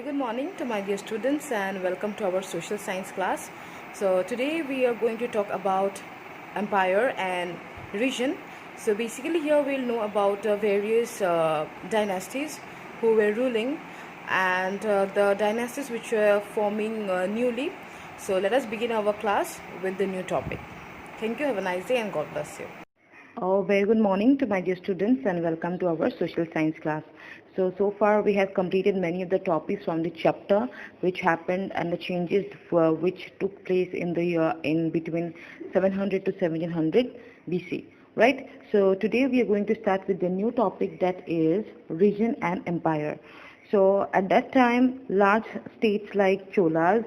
good morning to my dear students and welcome to our social science class. So today we are going to talk about empire and region. So basically here we'll know about various dynasties who were ruling and the dynasties which were forming newly. So let us begin our class with the new topic. Thank you, have a nice day and God bless you. Very good morning to my dear students and welcome to our social science class. So far we have completed many of the topics from the chapter which happened and the changes which took place in the year in between 700 to 1700 BC. Right? So today we are going to start with the new topic, that is region and empire. So at that time, large states like Cholas,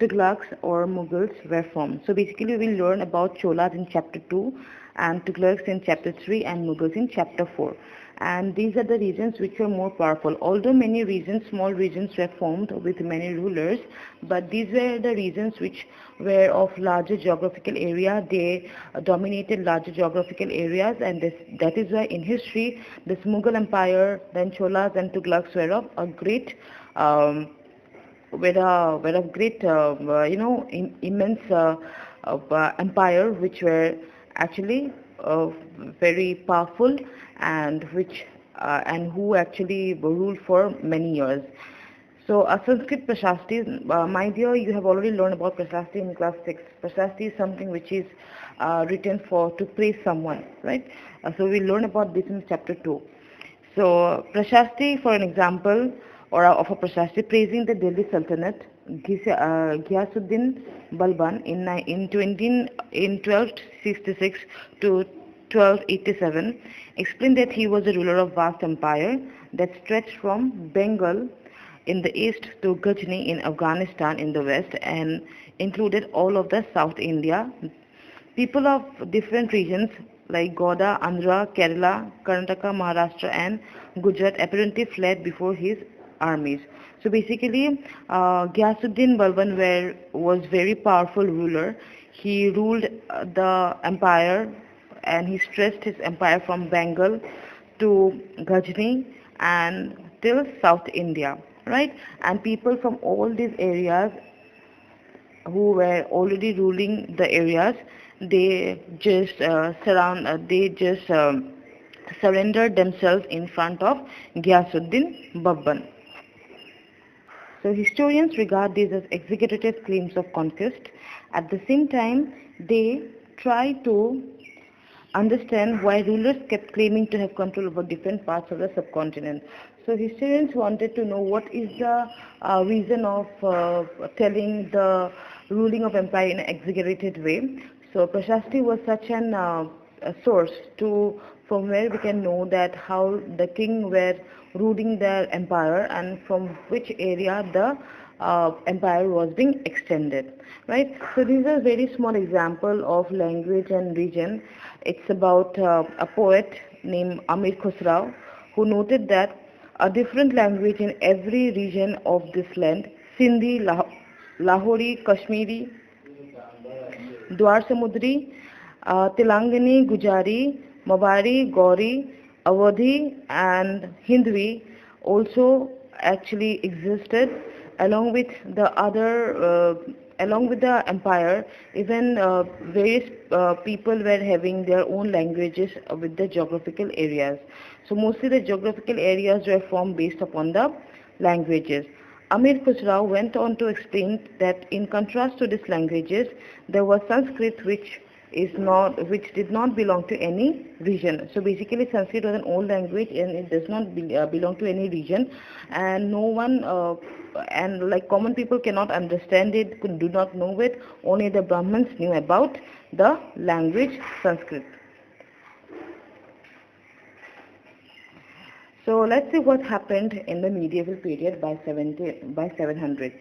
Tughlaqs or Mughals were formed. So basically we'll learn about Cholas in chapter 2 and Tughlaqs in chapter 3 and Mughals in chapter 4. And these are the regions which were more powerful. Although many regions, small regions were formed with many rulers, but these were the regions which were of larger geographical area. They dominated larger geographical areas, and that is why in history this Mughal Empire, then Cholas and Tughlaqs were of a great immense empire, which were actually very powerful and who actually ruled for many years. So Sanskrit Prashasti, my dear, you have already learned about Prashasti in class 6. Prashasti is something which is written to praise someone, right? So we learn about this in chapter 2. So Prashasti, for an example, of a Prashasti praising the Delhi Sultanate, Ghiyasuddin Balban in 1266 to 1287, explained that he was a ruler of vast empire that stretched from Bengal in the east to Ghazni in Afghanistan in the west and included all of the South India. People of different regions like Goda, Andhra, Kerala, Karnataka, Maharashtra and Gujarat apparently fled before his armies. So basically, Ghiyasuddin Balban was very powerful ruler. He ruled the empire and he stretched his empire from Bengal to Ghazni and till South India, right? And people from all these areas who were already ruling the areas, they just surrendered themselves in front of Ghiyasuddin Balban. So historians regard these as exaggerated claims of conquest. At the same time, they try to understand why rulers kept claiming to have control over different parts of the subcontinent. So historians wanted to know what is the reason of telling the ruling of empire in an exaggerated way. So Prashasti was such an a source from where we can know that how the king were ruling their empire and from which area the empire was being extended, right? So these are very small example of language and region. It's about a poet named Amir Khusrau who noted that a different language in every region of this land, Sindhi, Lahori, Kashmiri, Dwar Samudri, Telangani, Gujari, Mabari, Gauri, Awadhi and Hindvi also actually existed along with the empire. Even various people were having their own languages with the geographical areas. So mostly the geographical areas were formed based upon the languages. Amir Khusrau went on to explain that in contrast to these languages, there was Sanskrit which did not belong to any region. So basically Sanskrit was an old language and it does not belong to any region, and no one and like common people cannot understand it, do not know it. Only the Brahmins knew about the language Sanskrit. So let's see what happened in the medieval period by 700.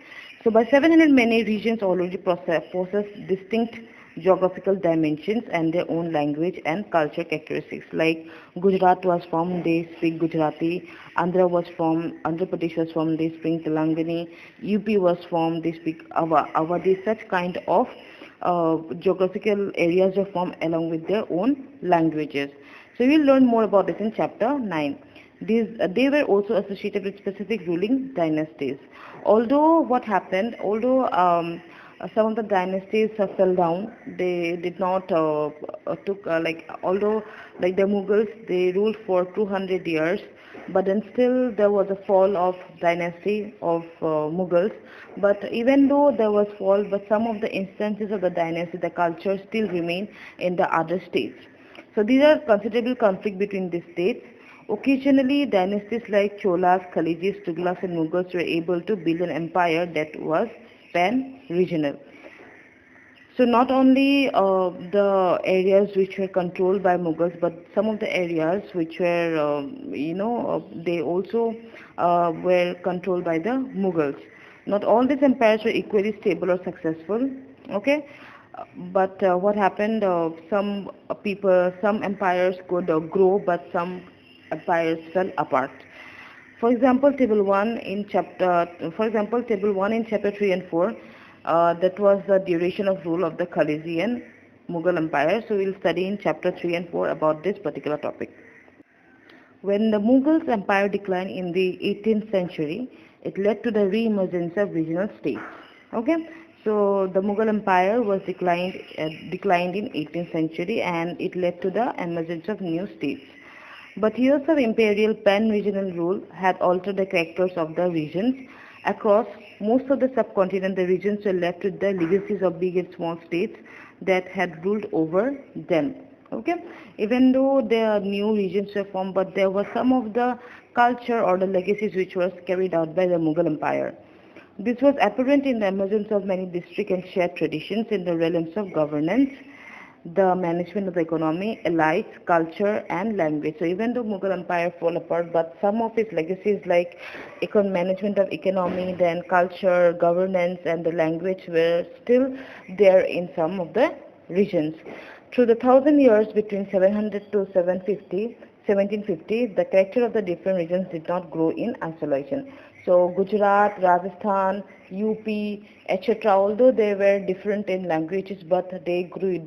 So by 700, many regions already possessed distinct geographical dimensions and their own language and culture characteristics. Like Gujarat was formed, they speak Gujarati. Andhra Pradesh was formed, they speak Telangani. UP was formed, they speak Awadhi. Such kind of geographical areas were formed along with their own languages. So we'll learn more about this in chapter 9. They were also associated with specific ruling dynasties. Although some of the dynasties fell down, they did not took like although like the Mughals, they ruled for 200 years, but then still there was a fall of dynasty of Mughals. But even though there was fall, but some of the instances of the dynasty, the culture still remain in the other states. So these are considerable conflict between these states. Occasionally, dynasties like Cholas, Khalijis, Tughlaqs and Mughals were able to build an empire that was pan-regional. So not only the areas which were controlled by Mughals, but some of the areas which were, they also were controlled by the Mughals. Not all these empires were equally stable or successful. Okay, but what happened? Some empires could grow, but some empires fell apart. Table 1 in chapter 3 and 4, that was the duration of rule of the Khaliji and Mughal Empire. So we'll study in chapter 3 and 4 about this particular topic. When the Mughals Empire declined in the 18th century, it led to the re-emergence of regional states. Okay, so the Mughal Empire was declined in 18th century, and it led to the emergence of new states. But years of imperial pan-regional rule had altered the characters of the regions. Across most of the subcontinent, the regions were left with the legacies of big and small states that had ruled over them. Okay, even though the new regions were formed, but there were some of the culture or the legacies which was carried out by the Mughal Empire. This was apparent in the emergence of many district and shared traditions in the realms of governance, the management of the economy, elites, culture and language. So even though Mughal Empire fell apart, but some of its legacies like management of economy, then culture, governance and the language were still there in some of the regions. Through the 1,000 years between 700 to 1750, the character of the different regions did not grow in isolation. So Gujarat, Rajasthan, UP, etc. Although they were different in languages, but they grew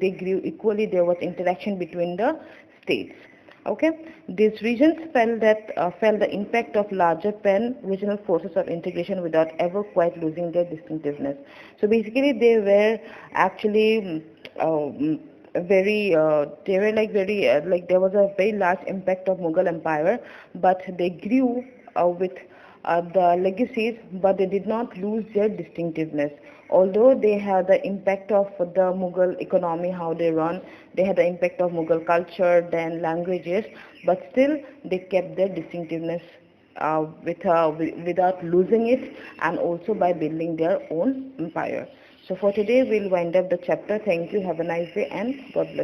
equally. There was interaction between the states. Okay, these regions felt the impact of larger pan-regional forces of integration without ever quite losing their distinctiveness. So basically, they were actually there was a very large impact of Mughal Empire, but they grew with the legacies, but they did not lose their distinctiveness. Although they had the impact of the Mughal economy, how they run, they had the impact of Mughal culture, then languages, but still they kept their distinctiveness without losing it, and also by building their own empire. So for today, we'll wind up the chapter. Thank you. Have a nice day and God bless.